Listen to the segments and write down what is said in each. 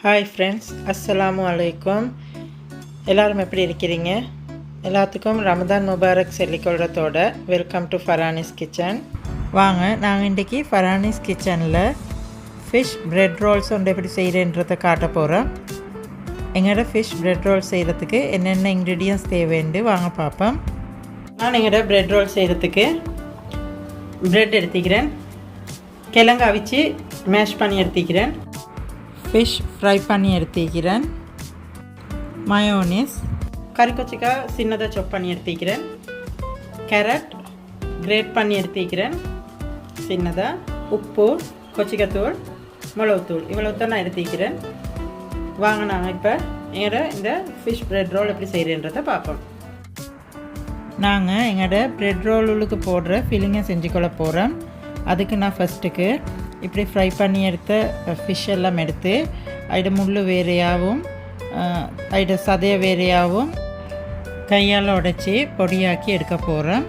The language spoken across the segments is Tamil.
ஹாய் ஃப்ரெண்ட்ஸ், அஸ்ஸலாமு அலைக்கும். எல்லோரும் எப்படி இருக்கிறீங்க? எல்லாத்துக்கும் ரமதான் முபாரக் சொல்லிக்கொள்கிறதோட வெல்கம் டு ஃபரானிஸ் கிச்சன். வாங்க, நாங்கள் இன்றைக்கி ஃபரானிஸ் கிச்சனில் ஃபிஷ் பிரெட் ரோல்ஸ் ஒன்று எப்படி செய்கிறேன்றதை காட்ட போகிறோம். எங்களோட ஃபிஷ் பிரெட் ரோல் செய்கிறதுக்கு என்னென்ன இன்க்ரீடியன்ஸ் தேவைன்னு வாங்க பார்ப்போம். நான் எங்களோட பிரெட் ரோல் செய்கிறதுக்கு பிரெட் எடுத்துக்கிறேன், கிழங்கு அவிச்சு மேஷ் பண்ணி எடுத்துக்கிறேன், ஃபிஷ் ஃப்ரை பண்ணி எடுத்துக்கிறேன், மயோனீஸ், கறிக்கொச்சிக்காய் சின்னதாக சாப் பண்ணி எடுத்துக்கிறேன், கேரட் கிரேட் பண்ணி எடுத்துக்கிறேன் சின்னதாக, உப்பு, கொச்சிக்காத்தூள், மிளகுத்தூள் இவ்வளோ தான் நான் எடுத்துக்கிறேன். வாங்க நாங்கள் இப்போ எங்களோட இந்த ஃபிஷ் பிரெட் ரோல் எப்படி செய்கிறேன்றதை பார்ப்போம். நாங்கள் எங்களோட பிரெட் ரோலுக்கு போடுற ஃபில்லிங்கை செஞ்சுக்கொள்ள போகிறோம். அதுக்கு நான் ஃபஸ்ட்டுக்கு இப்படி ஃப்ரை பண்ணி எடுத்த ஃபிஷ் எல்லாம் எடுத்து அதில் முள் வேறையாகவும் அதில் சதைய வேறையாகவும் கையால் உடைச்சி பொடியாக்கி எடுக்க போகிறோம்.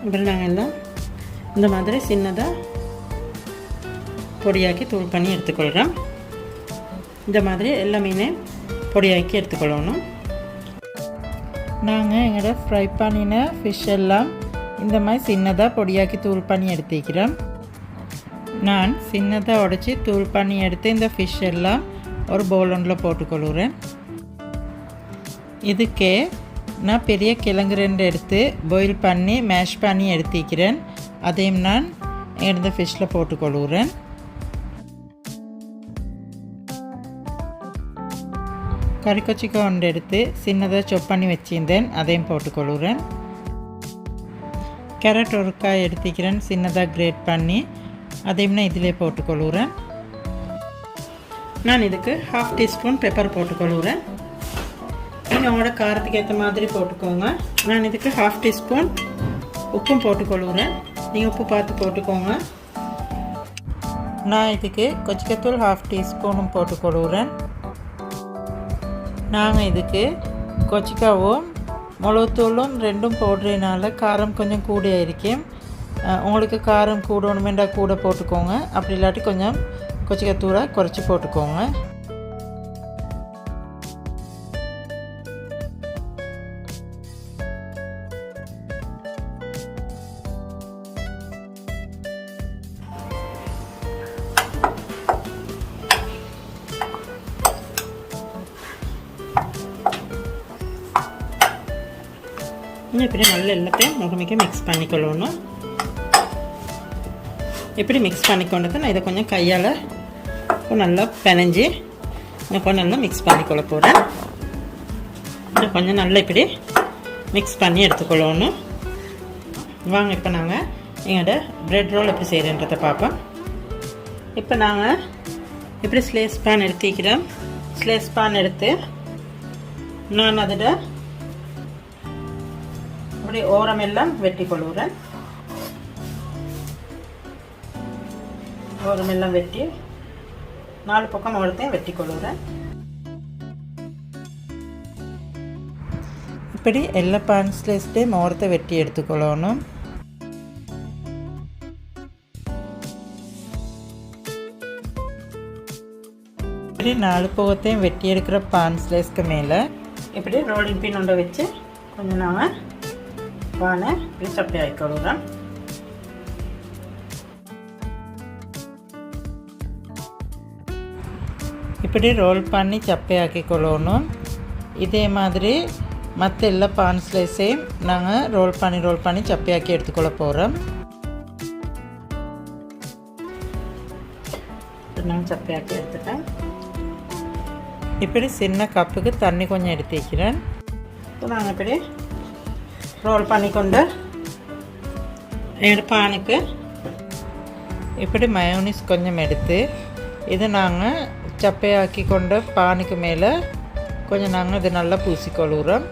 இப்படி நாங்கள் எல்லாம் இந்த மாதிரி சின்னதாக பொடியாக்கி தூள் பண்ணி எடுத்துக்கொள்கிறோம். இந்த மாதிரி எல்லா மீனையும் பொடியாக்கி எடுத்துக்கொள்ளணும். நாங்கள் எங்களோட ஃப்ரை பண்ணின ஃபிஷ் எல்லாம் இந்த மாதிரி சின்னதாக பொடியாக்கி தூள் பண்ணி எடுத்துக்கிறோம். நான் சின்னதாக உடைச்சி தூள் பண்ணி எடுத்து இந்த ஃபிஷ் எல்லாம் ஒரு பவுல் ஒன்றில் போட்டுக்கொள்கிறேன். இதுக்கே நான் பெரிய கிழங்கு 2 எடுத்து பாயில் பண்ணி மேஷ் பண்ணி எடுத்துக்கிறேன். அதையும் நான் இந்த ஃபிஷ்ஷில் போட்டுக்கொள்கிறேன். கறிக்கொச்சிக்காய் ஒன்று எடுத்து சின்னதாக சாப் பண்ணி வச்சிருந்தேன், அதையும் போட்டுக்கொள்கிறேன். கேரட் ஒரு காய் எடுத்துக்கிறேன், சின்னதாக கிரேட் பண்ணி அதையும் நான் இதிலே போட்டுக்கொள்கிறேன். நான் இதுக்கு 1/2 டீஸ்பூன் பெப்பர் போட்டுக்கொள்கிறேன். நீங்கள் உங்களோட காரத்துக்கு ஏற்ற மாதிரி போட்டுக்கோங்க. நான் இதுக்கு 1/2 டீஸ்பூன் உப்பும் போட்டுக்கொள்கிறேன். நீங்கள் உப்பு பார்த்து போட்டுக்கோங்க. நான் இதுக்கு கொச்சிக்காத்தூள் 1/2 டீஸ்பூனும் போட்டுக்கொள்கிறேன். நாங்கள் இதுக்கு கொச்சிக்காவும் மிளகுத்தூளும் 2 போடுறதுனால காரம் கொஞ்சம் கூடியாக இருக்கும். உங்களுக்கு காரம் கூடணுமெண்டா கூட போட்டுக்கோங்க, அப்படி இல்லாட்டி கொஞ்சம் கொச்சிக்காத்தூளை குறைச்சி போட்டுக்கோங்க. இப்படி நல்ல எல்லாத்தையும் முகமிக்க மிக்ஸ் பண்ணிக்கொள்ளணும். இப்படி மிக்ஸ் பண்ணிக்கொண்டது நான் இதை கொஞ்சம் கையால் நல்லா பிணைஞ்சி கொஞ்சம் நல்லா மிக்ஸ் பண்ணிக்கொள்ள போகிறேன். இதை கொஞ்சம் நல்லா இப்படி மிக்ஸ் பண்ணி எடுத்துக்கொள்ளணும். வாங்க, இப்போ நாங்கள் எங்களோட பிரெட் ரோல் எப்படி செய்கிறேன்றதை பார்ப்போம். இப்போ நாங்கள் இப்படி ஸ்லேஸ் பேன் எடுத்துக்கிறோம். ஸ்லேஸ் பேன் எடுத்து நான் அதில் அப்படி ஓரமெல்லாம் வெட்டி கொள்கிறேன். ஓரமெல்லாம் வெட்டி 4 பக்கம் ஓரத்தையும் வெட்டி கொள்கிறேன். இப்படி எல்லா பான்ஸ்லேஸ்டையும் ஓரத்தை வெட்டி எடுத்துக்கொள்ளணும். இப்படி 4 பக்கத்தையும் வெட்டி எடுக்கிற பான்ஸ்லேஸ்க்கு மேலே இப்படி ரோலிங் பின் ஒன்றை வச்சு கொஞ்சம் நாங்கள் பானை இப்படி சப்பை ஆகிக்கொள்கிறோம். இப்படி ரோல் பண்ணி சப்பை ஆக்கிக்கொள்ளணும். இதே மாதிரி மற்ற எல்லா பான் ஸ்லைஸையும் நாங்கள் ரோல் பண்ணி சப்பையாக்கி எடுத்துக்கொள்ள போகிறோம். நான் சப்பையாக்கி எடுத்துட்டேன். இப்படி சின்ன கப்புக்கு தண்ணி கொஞ்சம் எடுத்து வைக்கிறேன். இப்போ நாங்கள் இப்படி ரோல் பண்ணிக்கொண்டு பானுக்கு இப்படி மயோனீஸ் கொஞ்சம் எடுத்து இது நாங்கள் சப்பையாக்கி கொண்ட பானுக்கு மேலே கொஞ்சம் நாங்கள் இது நல்லா பூசிக்கொள்கிறோம்.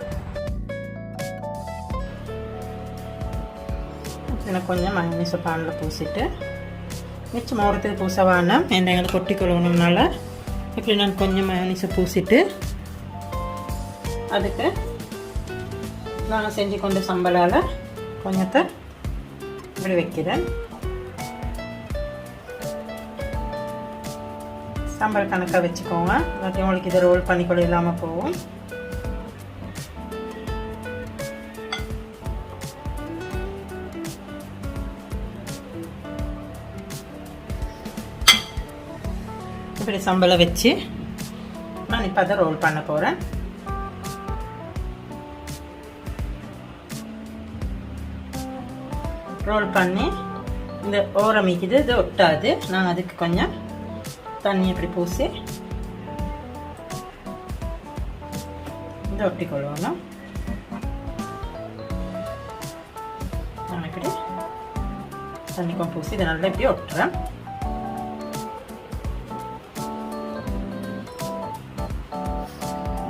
எனக்கு கொஞ்சம் மயோனீஸை பானில் பூசிட்டு மிச்சம் ஓரத்துக்கு பூச வேணாம், எங்களுக்கு கொட்டி கொள்ளணும்னால இப்படி நான் கொஞ்சம் மயோனீஸை பூசிட்டு அதுக்கு நாங்கள் செஞ்சு கொண்ட சம்பளால் கொஞ்சத்தை இப்படி வைக்கிறேன். சாம்பார் கணக்காக வச்சுக்கோங்க, இல்லாட்டி உங்களுக்கு இதை ரோல் பண்ணிக்கொள்ள இல்லாமல் போகும். இப்படி சம்பளை வச்சு நான் இப்போ அதை ரோல் பண்ண போகிறேன். ரோல் பண்ணி இந்த ஓரமிக்குது, இது ஒட்டாது. நான் அதுக்கு கொஞ்சம் தண்ணி இப்படி பூசி இதை ஒட்டிக்கொள்ளணும். நான் இப்படி தண்ணிக்கும் பூசி இதை நல்லா இப்படி ஒட்டுறேன்.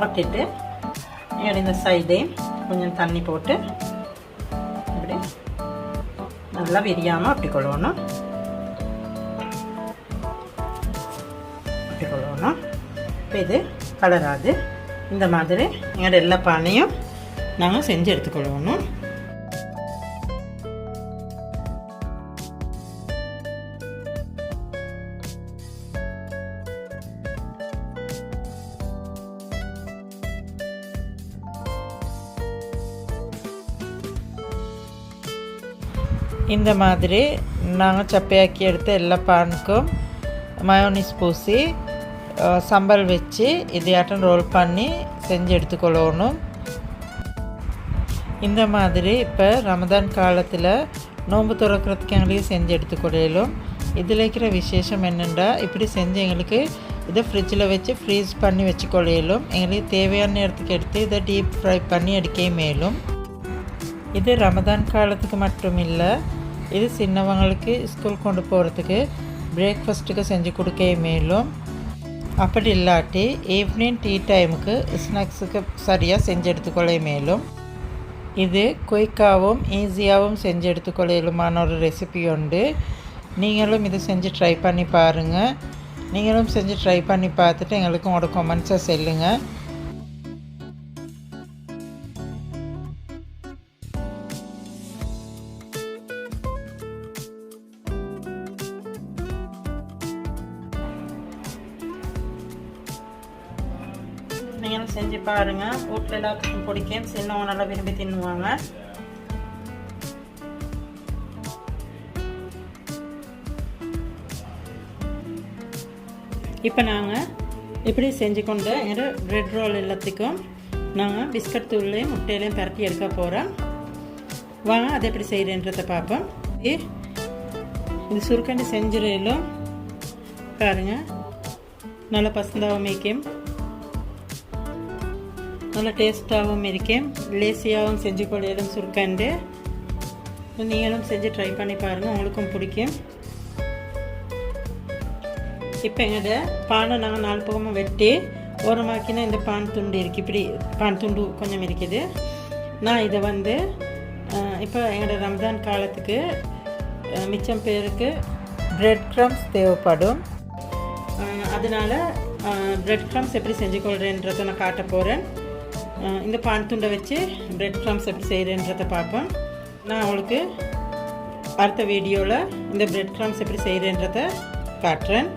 ஒட்டிட்டு இந்த சைடையும் கொஞ்சம் தண்ணி போட்டு இப்படி நல்லா விரியாமல் ஒட்டிக்கொள்ளணும். இப்போ இது கலராது. இந்த மாதிரி எங்களோட எல்லா பானையும் நாங்கள் செஞ்சு எடுத்துக்கொள்ளணும். இந்த மாதிரி நாங்கள் சப்பையாக்கி எடுத்த எல்லா பானுக்கும் மயோனிஸ் பூசி சம்பல் வச்சு இதையாட்டம் ரோல் பண்ணி செஞ்சு எடுத்துக்கொள்ளணும். இந்த மாதிரி இப்போ ரமதான் காலத்தில் நோன்பு துறக்கிறதுக்கு எங்களுக்கு செஞ்சு எடுத்துக்கொள்ளலும். இதில் இருக்கிற விசேஷம் என்னென்னா, இப்படி செஞ்சு எங்களுக்கு இதை ஃப்ரிட்ஜில் வச்சு ஃப்ரீஸ் பண்ணி வச்சுக்கொள்ளலும். எங்களுக்கு தேவையான நேரத்துக்கு எடுத்து இதை டீப் ஃப்ரை பண்ணி எடுக்க மேலும். இது ரமதான் காலத்துக்கு மட்டும் இல்லை, இது சின்னவங்களுக்கு ஸ்கூல் கொண்டு போகிறதுக்கு பிரேக்ஃபாஸ்ட்டுக்கு செஞ்சு கொடுக்க மேலும். அப்படி இல்லாட்டி ஈவினிங் டீ டைமுக்கு ஸ்நாக்ஸுக்கு சரியாக செஞ்சு எடுத்துக்கொள்ள மேலும். இது குயிக்காகவும் ஈஸியாகவும் செஞ்சு எடுத்துக்கொள்ளலுமான ஒரு ரெசிபி உண்டு. நீங்களும் இது செஞ்சு ட்ரை பண்ணி பாருங்கள். நீங்களும் செஞ்சு ட்ரை பண்ணி பார்த்துட்டு எங்களுக்கு உங்களோட கமெண்ட்ஸை சொல்லுங்கள். நீங்களும் செஞ்சு பாருங்கள். வீட்டில் எல்லாத்துக்கும் பிடிக்கும், சின்னவங்க நல்லா விரும்பி தின்னுவாங்க. இப்போ நாங்கள் இப்படி செஞ்சு கொண்டு எங்கள் ப்ரெட் ரோல் எல்லாத்துக்கும் நாங்கள் பிஸ்கட் தூள்லையும் முட்டையிலையும் பரட்டி எடுக்க போகிறோம். வாங்க அதை எப்படி செய்கிறேன்றதை பார்ப்போம். இது சுருக்கண்டி செஞ்சிடலும் பாருங்கள், நல்லா பசந்தாகவும் இருக்கும், நல்லா டேஸ்ட்டாகவும் இருக்கும், லேசியாகவும் செஞ்சு கொள்ளையிலும் சுருக்கண்டு. நீங்களும் செஞ்சு ட்ரை பண்ணி பாருங்கள், உங்களுக்கும் பிடிக்கும். இப்போ எங்களோட பானை நாங்கள் 4 பக்கமும் வெட்டி ஓரமாக்கினா இந்த பான் துண்டு இருக்குது. இப்படி பான் துண்டு கொஞ்சம் இருக்குது. நான் இதை இப்போ எங்களோட ரம்ஜான் காலத்துக்கு மிச்சம் பேருக்கு பிரெட் க்ரம்ஸ் தேவைப்படும். அதனால் பிரெட் க்ரம்ஸ் எப்படி செஞ்சு கொள்கிறேன்றதை நான் காட்ட போகிறேன். இந்த பான் துண்டை வச்சு பிரெட் க்ரம்ஸ் எப்படி செய்கிறேன்றதை பார்ப்போம். நான் உங்களுக்கு அடுத்த வீடியோவில் இந்த பிரெட் க்ரம்ஸ் எப்படி செய்கிறேன்றதை காட்டுறேன்.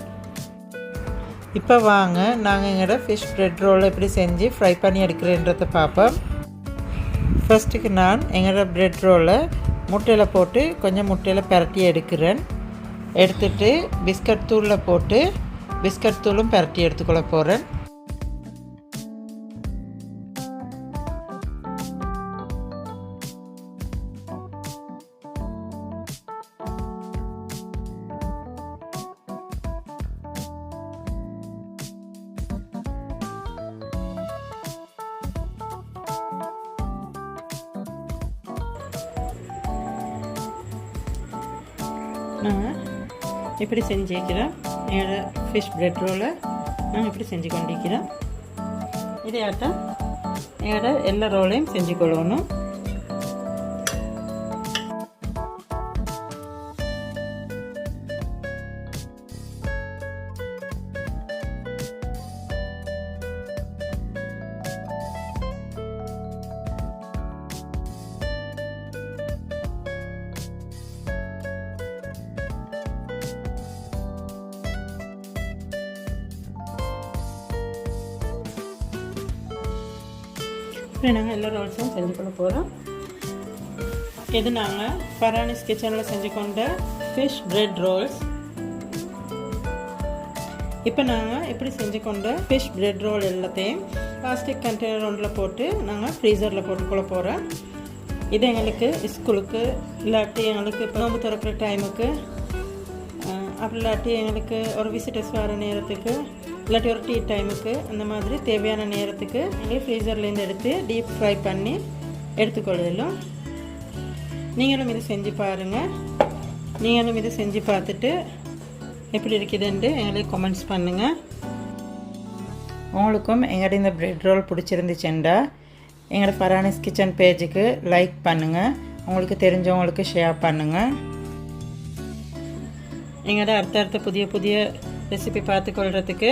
இப்போ வாங்க நாங்கள் எங்களோட ஃபிஷ் பிரெட் ரோல் எப்படி செஞ்சு ஃப்ரை பண்ணி எடுக்கிறேன்றதை பார்ப்போம். ஃபஸ்ட்டுக்கு நான் எங்களோட பிரெட் ரோலை முட்டையில் போட்டு கொஞ்சம் முட்டையில் பரட்டி எடுக்கிறேன். எடுத்துட்டு பிஸ்கட் தூளில் போட்டு பிஸ்கட் தூளும் பரட்டி எடுத்துக்கொள்ள போகிறேன். நாங்கள் இப்படி செஞ்சுக்கிறோம். என்னோட ஃபிஷ் பிரெட் ரோலை நாங்கள் இப்படி செஞ்சு கொண்டிருக்கிறோம். இதையாட்டம் என்னோட எல்லா ரோலையும் செஞ்சு கொள்ளணும். இப்படி நாங்கள் எல்லா ரோல்ஸும் செஞ்சு கொள்ள போகிறோம். இது நாங்கள் ஃபரானிஸ் கிச்சனில் செஞ்சு கொண்ட ஃபிஷ் பிரெட் ரோல்ஸ். இப்போ நாங்கள் இப்படி செஞ்சு கொண்ட ஃபிஷ் பிரெட் ரோல் எல்லாத்தையும் பிளாஸ்டிக் கண்டெய்னர் ஒன்றில் போட்டு நாங்கள் ஃப்ரீசரில் போட்டுக்கொள்ள போகிறோம். இது எங்களுக்கு ஸ்கூலுக்கு இல்லாட்டி எங்களுக்கு இப்போ நோம்பு திறக்கிற டைமுக்கு, அப்படி இல்லாட்டி எங்களுக்கு ஒரு விசிட்டர்ஸ் வர நேரத்துக்கு, இல்லாட்டி ஒரு டீ டைமுக்கு, அந்த மாதிரி தேவையான நேரத்துக்கு எங்களுக்கு ஃப்ரீசர்லேருந்து எடுத்து டீப் ஃப்ரை பண்ணி எடுத்துக்கொள்ளலாம். நீங்களும் இது செஞ்சு பாருங்கள். நீங்களும் இது செஞ்சு பார்த்துட்டு எப்படி இருக்குதுன்ட்டு எங்களுக்கு கமெண்ட்ஸ் பண்ணுங்கள். உங்களுக்கும் எங்களோட இந்த பிரெட் ரோல் பிடிச்சிருந்துச்சுண்டா எங்களோட ஃபரானிஸ் கிச்சன் பேஜுக்கு லைக் பண்ணுங்கள், உங்களுக்கு தெரிஞ்சவங்களுக்கு ஷேர் பண்ணுங்கள். எங்களோட அடுத்தடுத்த புதிய புதிய ரெசிபி பார்த்துக்கொள்கிறதுக்கு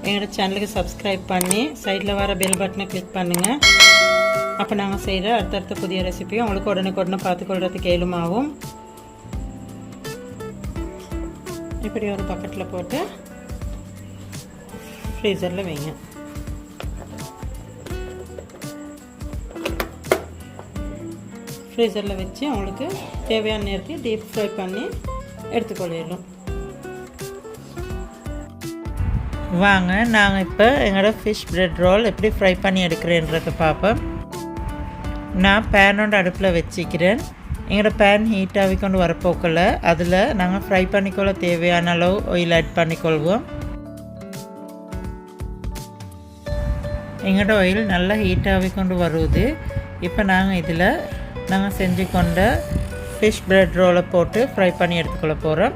எங்களோட சேனலுக்கு சப்ஸ்கிரைப் பண்ணி சைடில் வர பெல் பட்டனை கிளிக் பண்ணுங்கள். அப்போ நாங்கள் செய்கிற அடுத்தடுத்த புதிய ரெசிபியும் உங்களுக்கு உடனுக்குடனே பார்த்துக்கொள்கிறதுக்கு ஏழுமாகும். இப்படி ஒரு பக்கெட்டில் போட்டு ஃப்ரீசரில் வைங்க. ஃப்ரீசரில் வச்சு உங்களுக்கு தேவையான நேரத்தில் டீப் ஃப்ரை பண்ணி எடுத்துக்கொள்ளிடலாம். வாங்க நாங்கள் இப்போ எங்களோட ஃபிஷ் பிரெட் ரோல் எப்படி ஃப்ரை பண்ணி எடுக்கிறேன்றதை பார்ப்போம். நான் பேனோட அடுப்பில் வச்சுக்கிறேன். எங்களோட பேன் ஹீட் ஆகிக்கொண்டு வரப்போக்கில் அதில் நாங்கள் ஃப்ரை பண்ணிக்கொள்ள தேவையான அளவு ஆயில் ஆட் பண்ணிக்கொள்வோம். எங்களோட ஆயில் நல்லா ஹீட் ஆகிக்கொண்டு வருது. இப்போ நாங்கள் இதில் நாங்கள் செஞ்சு கொண்ட ஃபிஷ் பிரெட் ரோலை போட்டு ஃப்ரை பண்ணி எடுத்துக்கொள்ள போகிறோம்.